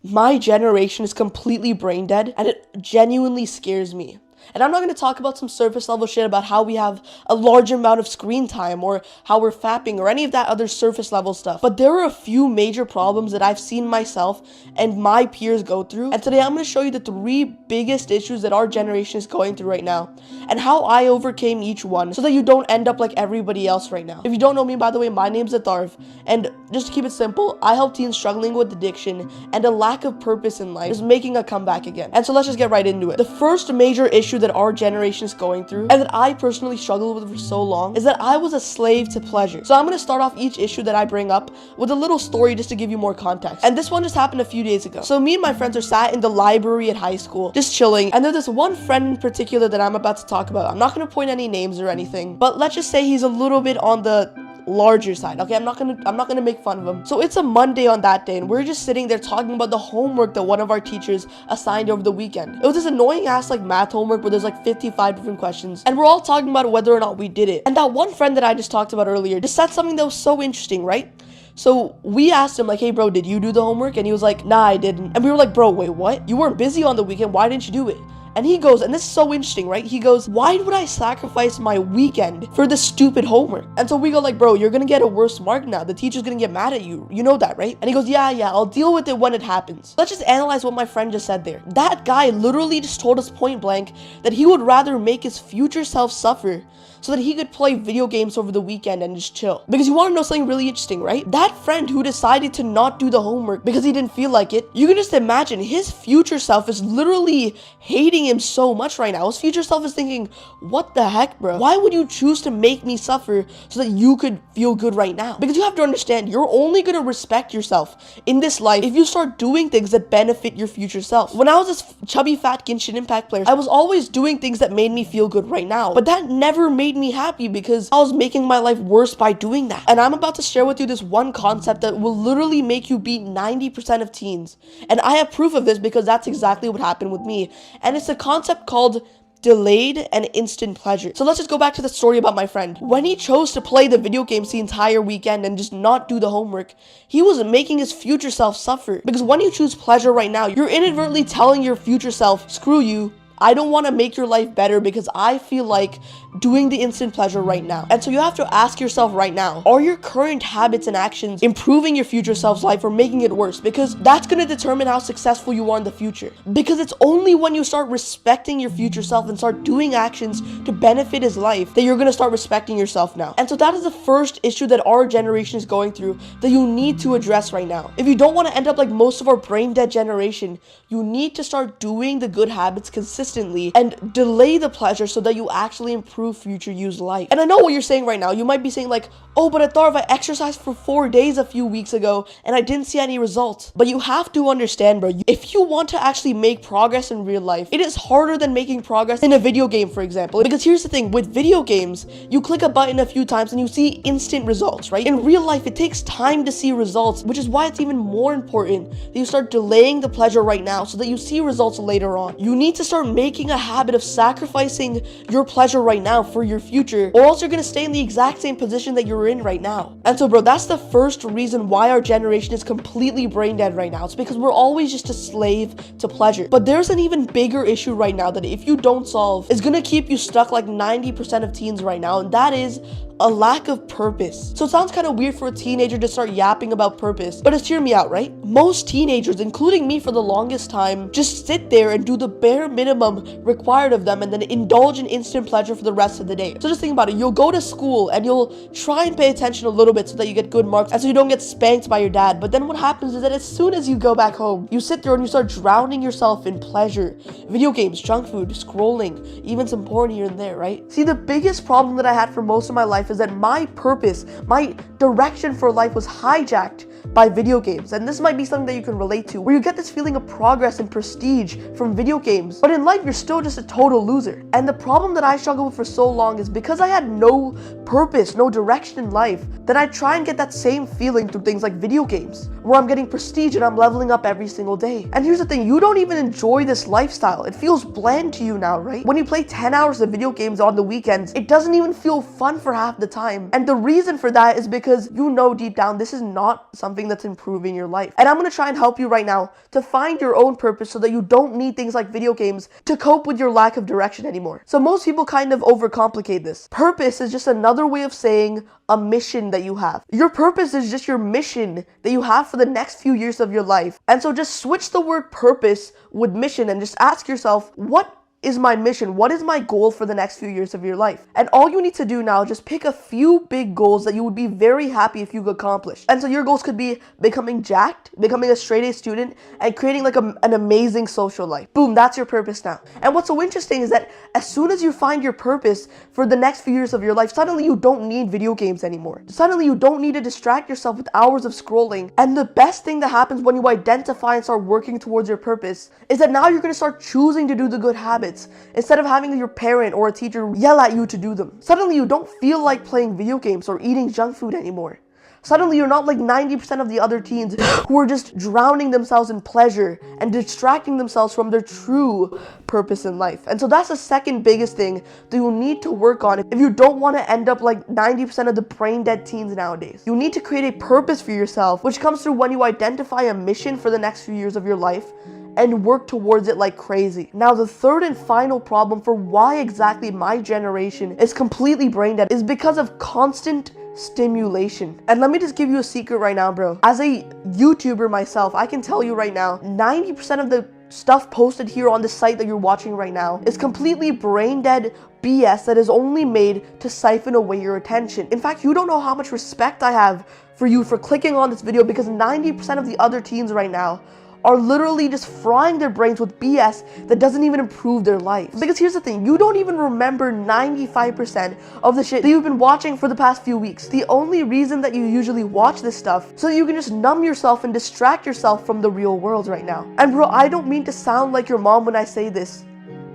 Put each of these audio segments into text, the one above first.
My generation is completely brain dead, and it genuinely scares me. And I'm not going to talk about some surface level shit about how we have a large amount of screen time or how we're fapping or any of that other surface level stuff. But there are a few major problems that I've seen myself and my peers go through. And today I'm going to show you the 3 biggest issues that our generation is going through right now and how I overcame each one so that you don't end up like everybody else right now. If you don't know me, by the way, my name's Atharv. And just to keep it simple, I help teens struggling with addiction and a lack of purpose in life just making a comeback again. And so let's just get right into it. The first major issue that our generation is going through and that I personally struggled with for so long is that I was a slave to pleasure. So I'm going to start off each issue that I bring up with a little story just to give you more context. And this one just happened a few days ago. So me and my friends are sat in the library at high school just chilling, and there's this one friend in particular that I'm about to talk about. I'm not going to point any names or anything, but let's just say he's a little bit on the larger side. Okay, I'm not gonna make fun of him. So it's a Monday on that day, and we're just sitting there talking about the homework that one of our teachers assigned over the weekend. It was this annoying ass like math homework where there's like 55 different questions, and we're all talking about whether or not we did it. And that one friend that I just talked about earlier just said something that was so interesting, right? So we asked him like, hey bro, did you do the homework? And he was like, nah, I didn't. And we were like, bro, wait, what? You weren't busy on the weekend, why didn't you do it? And he goes, and this is so interesting, right? He goes, why would I sacrifice my weekend for this stupid homework? And so we go like, bro, you're gonna get a worse mark now. The teacher's gonna get mad at you. You know that, right? And he goes, yeah, I'll deal with it when it happens. Let's just analyze what my friend just said there. That guy literally just told us point blank that he would rather make his future self suffer so that he could play video games over the weekend and just chill. Because you want to know something really interesting, right? That friend who decided to not do the homework because he didn't feel like it, you can just imagine his future self is literally hating him so much right now. His future self is thinking, what the heck, bro? Why would you choose to make me suffer so that you could feel good right now? Because you have to understand, you're only going to respect yourself in this life if you start doing things that benefit your future self. When I was this chubby fat Genshin Impact player, I was always doing things that made me feel good right now, but that never made me happy because I was making my life worse by doing that. And I'm about to share with you this one concept that will literally make you beat 90% of teens. And I have proof of this because that's exactly what happened with me. And it's a concept called delayed and instant pleasure. So let's just go back to the story about my friend. When he chose to play the video games the entire weekend and just not do the homework, he was making his future self suffer. Because when you choose pleasure right now, you're inadvertently telling your future self, screw you, I don't want to make your life better because I feel like doing the instant pleasure right now. And so you have to ask yourself right now, are your current habits and actions improving your future self's life or making it worse? Because that's going to determine how successful you are in the future. Because it's only when you start respecting your future self and start doing actions to benefit his life that you're going to start respecting yourself now. And so that is the first issue that our generation is going through that you need to address right now. If you don't want to end up like most of our brain dead generation, you need to start doing the good habits consistently and delay the pleasure so that you actually improve future you's life. And I know what you're saying right now. You might be saying like, oh, but Atharv, I exercised for 4 days a few weeks ago and I didn't see any results. But you have to understand, bro, if you want to actually make progress in real life, it is harder than making progress in a video game, for example. Because here's the thing, with video games, you click a button a few times and you see instant results, right? In real life, it takes time to see results, which is why it's even more important that you start delaying the pleasure right now so that you see results later on. You need to start making a habit of sacrificing your pleasure right now for your future, or else you're gonna stay in the exact same position that you're in right now. And so, bro, that's the first reason why our generation is completely brain dead right now. It's because we're always just a slave to pleasure. But there's an even bigger issue right now that if you don't solve, is gonna keep you stuck like 90% of teens right now, and that is a lack of purpose. So it sounds kind of weird for a teenager to start yapping about purpose, but just hear me out, right? Most teenagers, including me for the longest time, just sit there and do the bare minimum required of them and then indulge in instant pleasure for the rest of the day. So just think about it. You'll go to school and you'll try and pay attention a little bit so that you get good marks and so you don't get spanked by your dad. But then what happens is that as soon as you go back home, you sit there and you start drowning yourself in pleasure. Video games, junk food, scrolling, even some porn here and there, right? See, the biggest problem that I had for most of my life is that my purpose, my direction for life was hijacked by video games. And this might be something that you can relate to, where you get this feeling of progress and prestige from video games, but in life you're still just a total loser. And the problem that I struggled with for so long is because I had no purpose, no direction in life, then I try and get that same feeling through things like video games, where I'm getting prestige and I'm leveling up every single day. And here's the thing, you don't even enjoy this lifestyle. It feels bland to you now, right? When you play 10 hours of video games on the weekends, it doesn't even feel fun for half the time. And the reason for that is because you know deep down this is not something something that's improving your life. And I'm going to try and help you right now to find your own purpose so that you don't need things like video games to cope with your lack of direction anymore. So most people kind of overcomplicate this. Purpose is just another way of saying a mission that you have. Your purpose is just your mission that you have for the next few years of your life. And so just switch the word purpose with mission and just ask yourself, what is my mission? What is my goal for the next few years of your life? And all you need to do now is just pick a few big goals that you would be very happy if you could accomplish. And so your goals could be becoming jacked, becoming a straight A student, and creating like an amazing social life. Boom, that's your purpose now. And what's so interesting is that as soon as you find your purpose for the next few years of your life, suddenly you don't need video games anymore. Suddenly you don't need to distract yourself with hours of scrolling. And the best thing that happens when you identify and start working towards your purpose is that now you're going to start choosing to do the good habits instead of having your parent or a teacher yell at you to do them. Suddenly you don't feel like playing video games or eating junk food anymore. Suddenly you're not like 90% of the other teens who are just drowning themselves in pleasure and distracting themselves from their true purpose in life. And so that's the second biggest thing that you need to work on if you don't want to end up like 90% of the brain dead teens nowadays. You need to create a purpose for yourself, which comes through when you identify a mission for the next few years of your life and work towards it like crazy. Now, the third and final problem for why exactly my generation is completely brain dead is because of constant stimulation. And let me just give you a secret right now, bro. As a YouTuber myself, I can tell you right now, 90% of the stuff posted here on the site that you're watching right now is completely brain dead BS that is only made to siphon away your attention. In fact, you don't know how much respect I have for you for clicking on this video, because 90% of the other teens right now are literally just frying their brains with BS that doesn't even improve their lives. Because here's the thing, you don't even remember 95% of the shit that you've been watching for the past few weeks. The only reason that you usually watch this stuff so that you can just numb yourself and distract yourself from the real world right now. And bro, I don't mean to sound like your mom when I say this,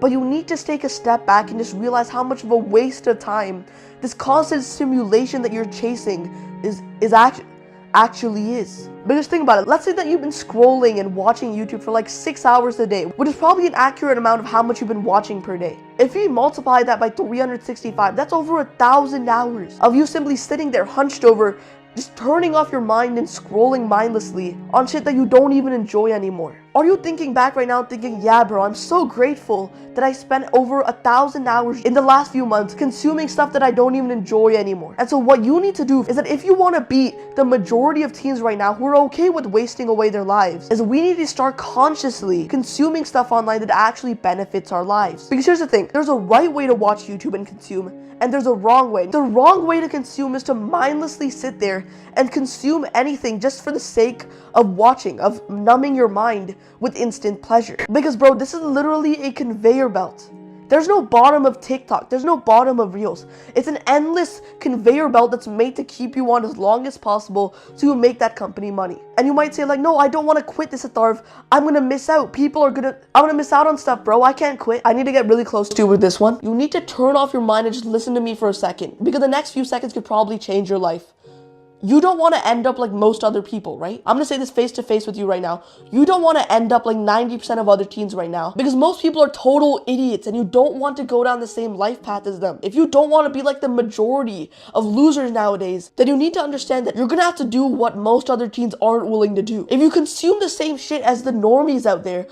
but you need to take a step back and just realize how much of a waste of time this constant stimulation that you're chasing actually is. But just think about it. Let's say that you've been scrolling and watching YouTube for like 6 hours a day, which is probably an accurate amount of how much you've been watching per day. If you multiply that by 365, that's over 1,000 hours of you simply sitting there hunched over, just turning off your mind and scrolling mindlessly on shit that you don't even enjoy anymore. Are you thinking back right now thinking, yeah bro, I'm so grateful that I spent over 1,000 hours in the last few months consuming stuff that I don't even enjoy anymore? And so what you need to do is that if you want to beat the majority of teens right now who are okay with wasting away their lives, is we need to start consciously consuming stuff online that actually benefits our lives. Because here's the thing, there's a right way to watch YouTube and consume, and there's a wrong way. The wrong way to consume is to mindlessly sit there and consume anything just for the sake of watching, of numbing your mind with instant pleasure. Because bro, this is literally a conveyor belt. There's no bottom of TikTok. There's no bottom of Reels. It's an endless conveyor belt that's made to keep you on as long as possible so you make that company money. And you might say like, no, I don't want to quit this, Atharv. I'm going to miss out. I'm going to miss out on stuff, bro. I can't quit. I need to get really close to with this one. You need to turn off your mind and just listen to me for a second, because the next few seconds could probably change your life. You don't want to end up like most other people, right? I'm going to say this face to face with you right now. You don't want to end up like 90% of other teens right now, because most people are total idiots and you don't want to go down the same life path as them. If you don't want to be like the majority of losers nowadays, then you need to understand that you're going to have to do what most other teens aren't willing to do. If you consume the same shit as the normies out there,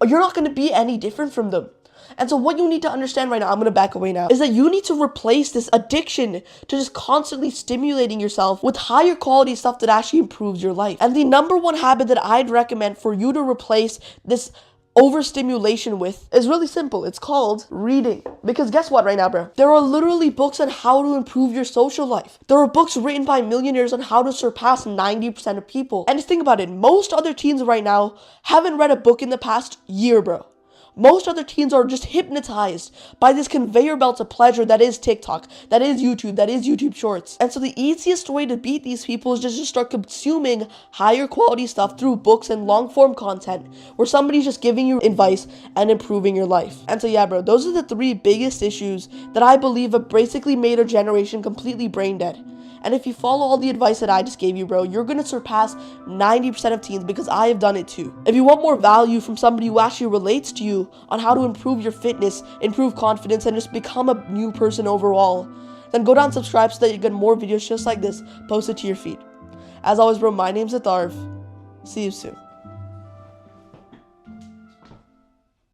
you're not going to be any different from them. And so what you need to understand right now, I'm going to back away now, is that you need to replace this addiction to just constantly stimulating yourself with higher quality stuff that actually improves your life. And the number one habit that I'd recommend for you to replace this overstimulation with is really simple. It's called reading. Because guess what right now, bro? There are literally books on how to improve your social life. There are books written by millionaires on how to surpass 90% of people. And just think about it. Most other teens right now haven't read a book in the past year, bro. Most other teens are just hypnotized by this conveyor belt of pleasure that is TikTok, that is YouTube, that is YouTube Shorts. And so the easiest way to beat these people is just to start consuming higher quality stuff through books and long form content where somebody's just giving you advice and improving your life. And so yeah, bro, those are the three biggest issues that I believe have basically made our generation completely brain dead. And if you follow all the advice that I just gave you, bro, you're going to surpass 90% of teens, because I have done it too. If you want more value from somebody who actually relates to you on how to improve your fitness, improve confidence, and just become a new person overall, then go down and subscribe so that you get more videos just like this posted to your feed. As always, bro, my name's Atharv. See you soon.